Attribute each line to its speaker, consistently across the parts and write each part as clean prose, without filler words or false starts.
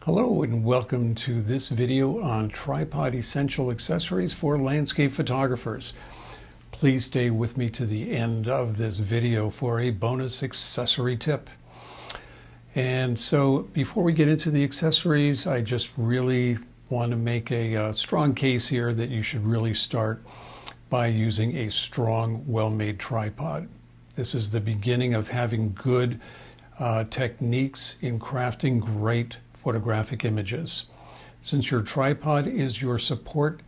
Speaker 1: Hello and welcome to this video on tripod essential accessories for landscape photographers. Please stay with me to the end of this video for a bonus accessory tip. And so before we get into the accessories, I just really want to make a strong case here that you should really start by using a strong, well-made tripod. This is the beginning of having good techniques in crafting great photographic images. Since your tripod is your support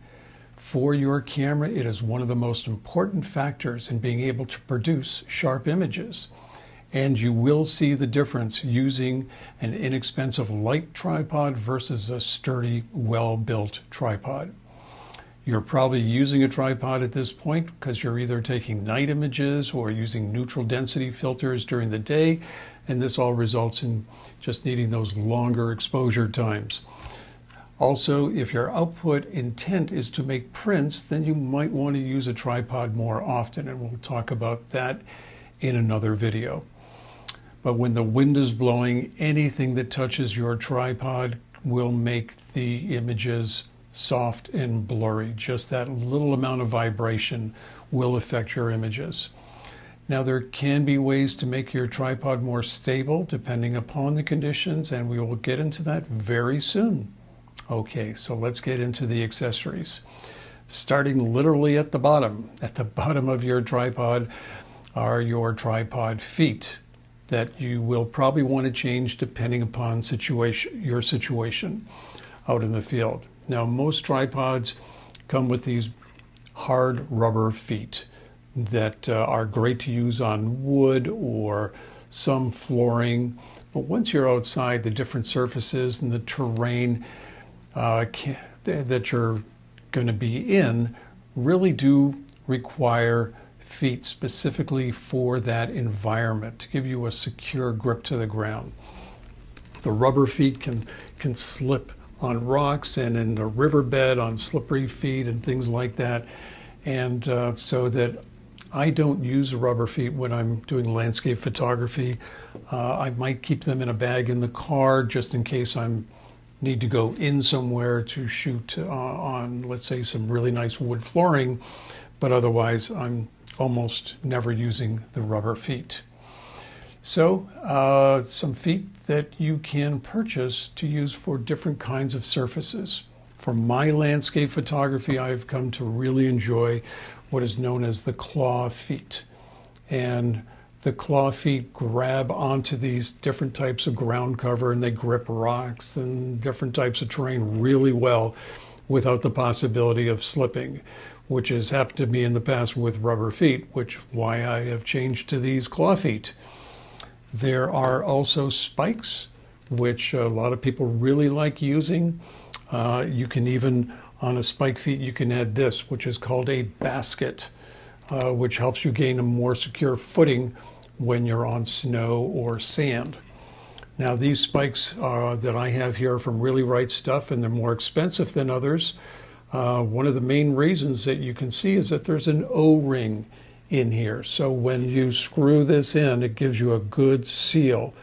Speaker 1: for your camera, it is one of the most important factors in being able to produce sharp images. And you will see the difference using an inexpensive light tripod versus a sturdy, well-built tripod. You're probably using a tripod at this point because you're either taking night images or using neutral density filters during the day, and this all results in just needing those longer exposure times. Also, if your output intent is to make prints, then you might want to use a tripod more often, and we'll talk about that in another video. But when the wind is blowing, anything that touches your tripod will make the images soft and blurry. Just that little amount of vibration will affect your images. Now, there can be ways to make your tripod more stable depending upon the conditions, and we will get into that very soon. Okay, so let's get into the accessories. Starting literally at the bottom of your tripod are your tripod feet that you will probably want to change depending upon your situation out in the field. Now, most tripods come with these hard rubber feet that are great to use on wood or some flooring. But once you're outside, the different surfaces and the terrain that you're going to be in really do require feet specifically for that environment to give you a secure grip to the ground. The rubber feet can slip on rocks and in a riverbed on slippery feet and things like that. And so that I don't use rubber feet when I'm doing landscape photography. I might keep them in a bag in the car just in case I need to go in somewhere to shoot on, let's say, some really nice wood flooring. But otherwise, I'm almost never using the rubber feet. So some feet that you can purchase to use for different kinds of surfaces. For my landscape photography, I've come to really enjoy what is known as the claw feet. And the claw feet grab onto these different types of ground cover, and they grip rocks and different types of terrain really well without the possibility of slipping, which has happened to me in the past with rubber feet, which is why I have changed to these claw feet. There are also spikes, which a lot of people really like using. You can even, on a spike feet, you can add this, which is called a basket, which helps you gain a more secure footing when you're on snow or sand. Now, these spikes that I have here are from Really Right Stuff, and they're more expensive than others. One of the main reasons that you can see is that there's an O-ring in here. So when you screw this in, it gives you a good seal.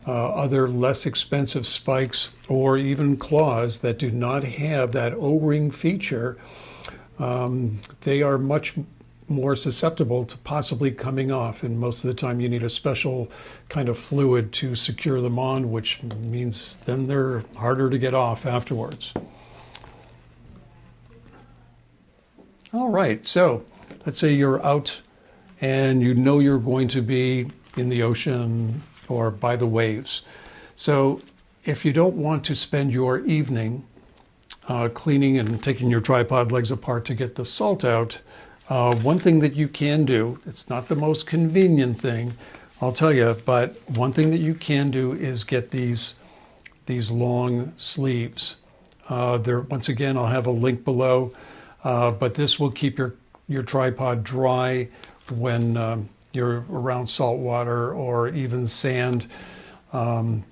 Speaker 1: Other less expensive spikes or even claws that do not have that O-ring feature, they are much more susceptible to possibly coming off, and most of the time you need a special kind of fluid to secure them on, which means then they're harder to get off afterwards. All right, so let's say you're out and you know you're going to be in the ocean or by the waves. So if you don't want to spend your evening cleaning and taking your tripod legs apart to get the salt out, one thing that you can do, it's not the most convenient thing, I'll tell you, but one thing that you can do is get these long sleeves. Once again, I'll have a link below, but this will keep your tripod dry when you're around salt water or even sand.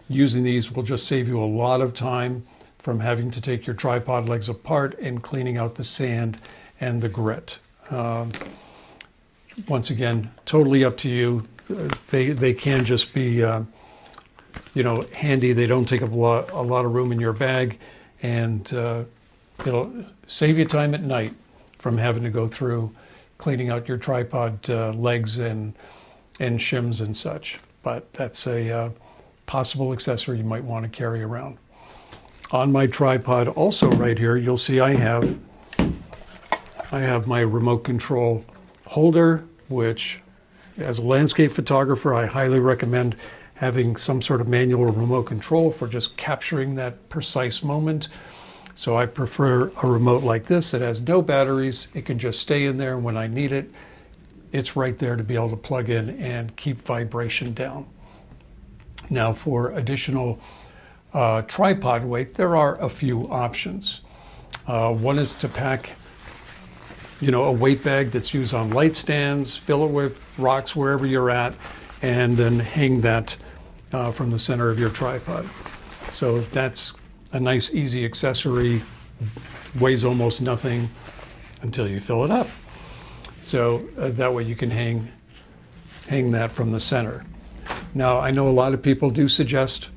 Speaker 1: Using these will just save you a lot of time from having to take your tripod legs apart and cleaning out the sand and the grit. Once again, totally up to you. They can just be handy. They don't take up a lot of room in your bag, and it'll save you time at night from having to go through cleaning out your tripod legs and shims and such. But that's a possible accessory you might want to carry around. On my tripod also right here, you'll see I have my remote control holder, which as a landscape photographer, I highly recommend having some sort of manual remote control for just capturing that precise moment. So I prefer a remote like this that has no batteries. It can just stay in there, and when I need it, it's right there to be able to plug in and keep vibration down. Now, for additional tripod weight, there are a few options. One is to pack a weight bag that's used on light stands, fill it with rocks wherever you're at, and then hang that from the center of your tripod. So that's a nice, easy accessory, weighs almost nothing until you fill it up. So that way you can hang that from the center. Now, I know a lot of people do suggest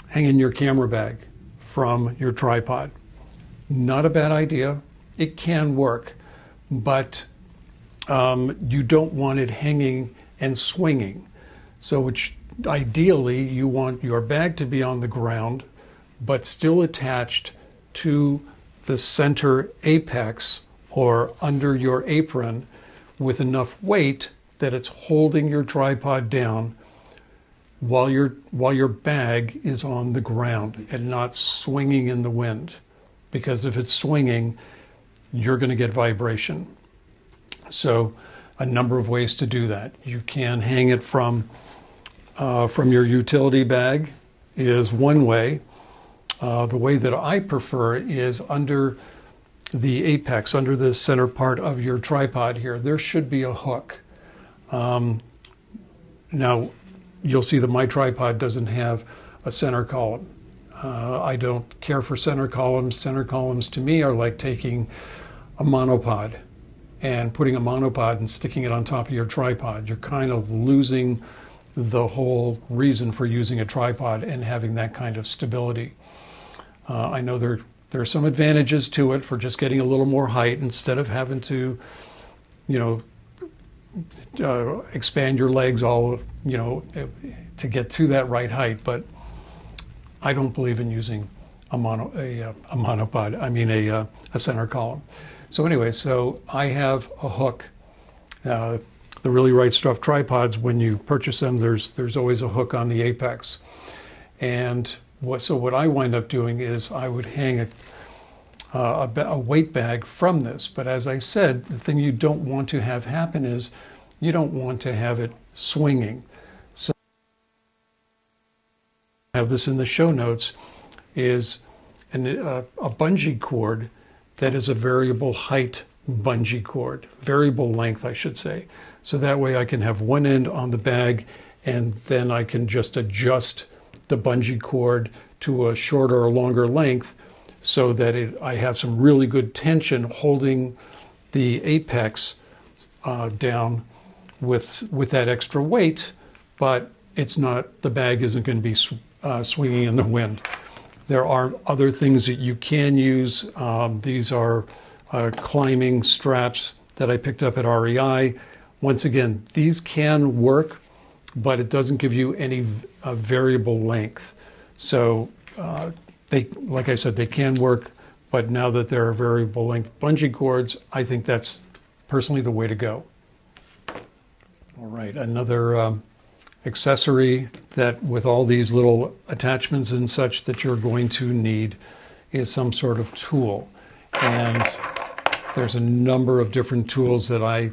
Speaker 1: hanging your camera bag from your tripod. Not a bad idea. It can work, but you don't want it hanging and swinging. So which ideally you want your bag to be on the ground, but still attached to the center apex or under your apron with enough weight that it's holding your tripod down while your bag is on the ground and not swinging in the wind. Because if it's swinging, you're going to get vibration. So a number of ways to do that. You can hang it from your utility bag is one way. The way that I prefer is under the apex, under the center part of your tripod here, there should be a hook. Now, you'll see that my tripod doesn't have a center column. I don't care for center columns. Center columns to me are like taking a monopod and putting a monopod and sticking it on top of your tripod. You're kind of losing the whole reason for using a tripod and having that kind of stability. I know there are some advantages to it for just getting a little more height instead of having to, expand your legs all, to get to that right height. But I don't believe in using a monopod. I mean a center column. So anyway, so I have a hook. The Really Right Stuff tripods, when you purchase them, there's always a hook on the apex. And what I wind up doing is I would hang a weight bag from this. But as I said, the thing you don't want to have happen is you don't want to have it swinging. So I have this in the show notes, is a bungee cord that is a variable height bungee cord, variable length, I should say. So that way I can have one end on the bag, and then I can just adjust the bungee cord to a shorter or longer length so that I have some really good tension holding the apex down with that extra weight, but the bag isn't going to be swinging in the wind. There are other things that you can use. These are climbing straps that I picked up at REI. Once again, these can work, but it doesn't give you any variable length. So like I said, they can work, but now that there are variable length bungee cords, I think that's personally the way to go. All right, another accessory that with all these little attachments and such that you're going to need is some sort of tool. And there's a number of different tools that I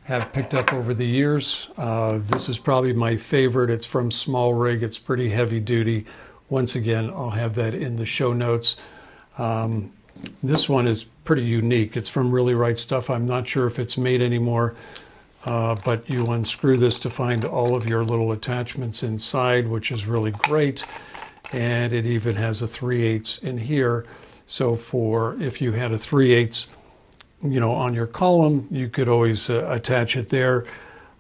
Speaker 1: have picked up over the years. This is probably my favorite. It's from SmallRig. It's pretty heavy duty. Once again, I'll have that in the show notes. This one is pretty unique. It's from Really Right Stuff. I'm not sure if it's made anymore, but you unscrew this to find all of your little attachments inside, which is really great. And it even has a 3/8 in here. So if you had a 3/8, on your column, you could always attach it there,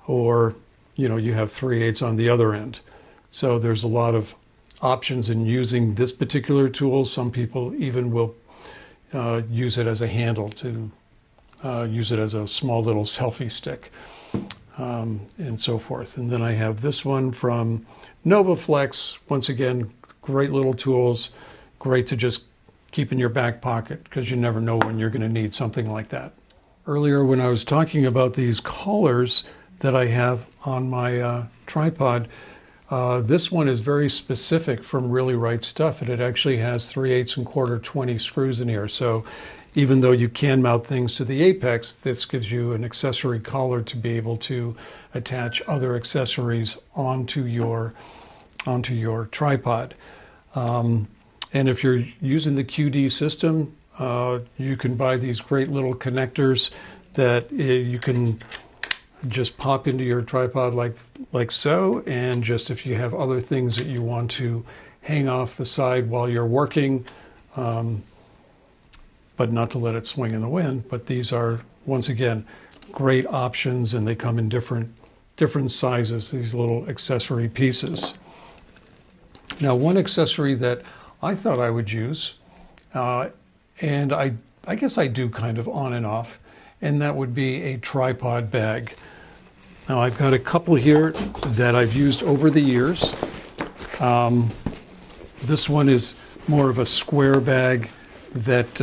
Speaker 1: or, you have 3/8 on the other end. So there's a lot of options in using this particular tool. Some people even will use it as a handle to use it as a small little selfie stick, and so forth. And then I have this one from NovaFlex. Once again, great little tools, great to just keep in your back pocket because you never know when you're going to need something like that. Earlier when I was talking about these collars that I have on my tripod, this one is very specific from Really Right Stuff, and it actually has 3/8 and 1/4 20 screws in here. So even though you can mount things to the apex, this gives you an accessory collar to be able to attach other accessories onto your tripod. And if you're using the QD system, you can buy these great little connectors that you can just pop into your tripod like so, and just if you have other things that you want to hang off the side while you're working, but not to let it swing in the wind. But these are, once again, great options, and they come in different sizes, these little accessory pieces. Now, one accessory that I thought I would use, and I guess I do kind of on and off, and that would be a tripod bag. Now, I've got a couple here that I've used over the years. This one is more of a square bag that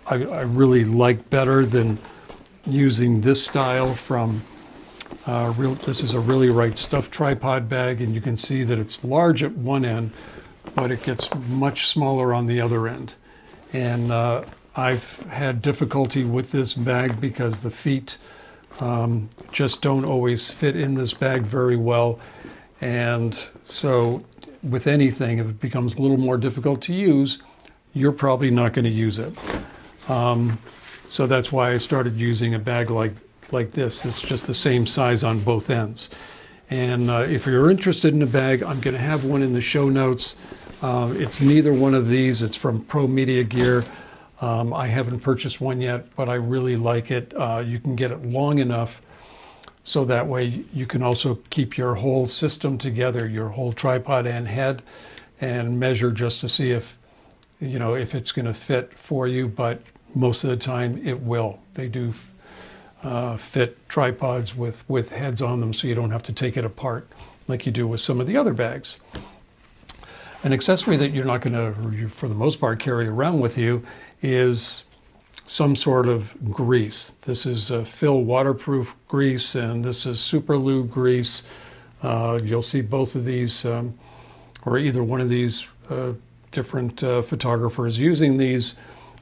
Speaker 1: I really like better than using this style from this is a Really Right Stuff tripod bag, and you can see that it's large at one end, but it gets much smaller on the other end. And I've had difficulty with this bag because the feet just don't always fit in this bag very well. And so with anything, if it becomes a little more difficult to use, you're probably not going to use it. So that's why I started using a bag like this. It's just the same size on both ends. And if you're interested in a bag, I'm going to have one in the show notes. It's neither one of these. It's from ProMediaGear. I haven't purchased one yet, but I really like it. You can get it long enough so that way you can also keep your whole system together, your whole tripod and head, and measure just to see if it's going to fit for you. But most of the time it will. They do fit tripods with heads on them, so you don't have to take it apart like you do with some of the other bags. An accessory that you're not going to, for the most part, carry around with you is some sort of grease. This is Fill waterproof grease, and this is Super Lube grease. You'll see both of these, or either one of these different photographers using these,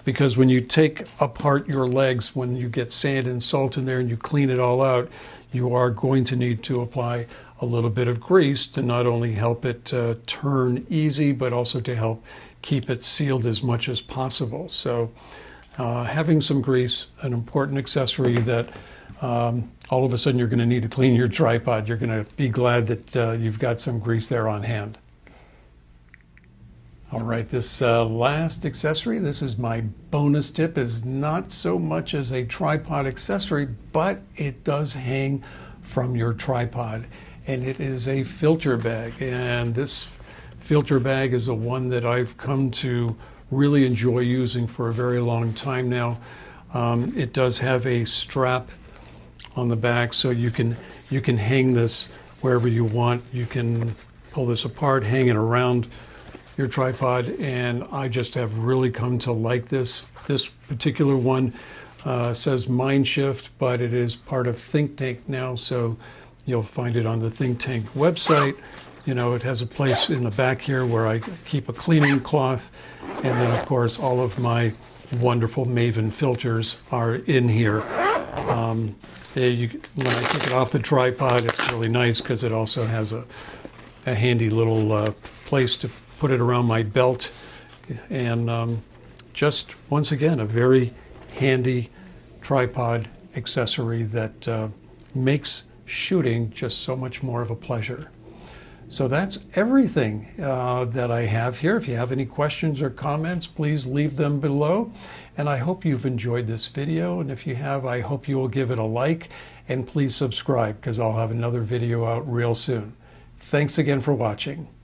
Speaker 1: because when you take apart your legs, when you get sand and salt in there and you clean it all out, you are going to need to apply a little bit of grease to not only help it turn easy, but also to help keep it sealed as much as possible. So having some grease, an important accessory that all of a sudden you're going to need to clean your tripod. You're going to be glad that you've got some grease there on hand. All right, this last accessory, this is my bonus tip, is not so much as a tripod accessory, but it does hang from your tripod, and it is a filter bag. And this filter bag is the one that I've come to really enjoy using for a very long time now. It does have a strap on the back, so you can hang this wherever you want. You can pull this apart, hang it around your tripod, and I just have really come to like this. This particular one says Mind Shift, but it is part of Think Tank now, so you'll find it on the Think Tank website. It has a place in the back here where I keep a cleaning cloth, and then of course all of my wonderful MAVEN filters are in here. When I take it off the tripod, it's really nice because it also has a handy little place to put it around my belt, and just once again a very handy tripod accessory that makes shooting just so much more of a pleasure. So that's everything that I have here. If you have any questions or comments, please leave them below, and I hope you've enjoyed this video, and if you have, I hope you will give it a like, and please subscribe because I'll have another video out real soon. Thanks again for watching.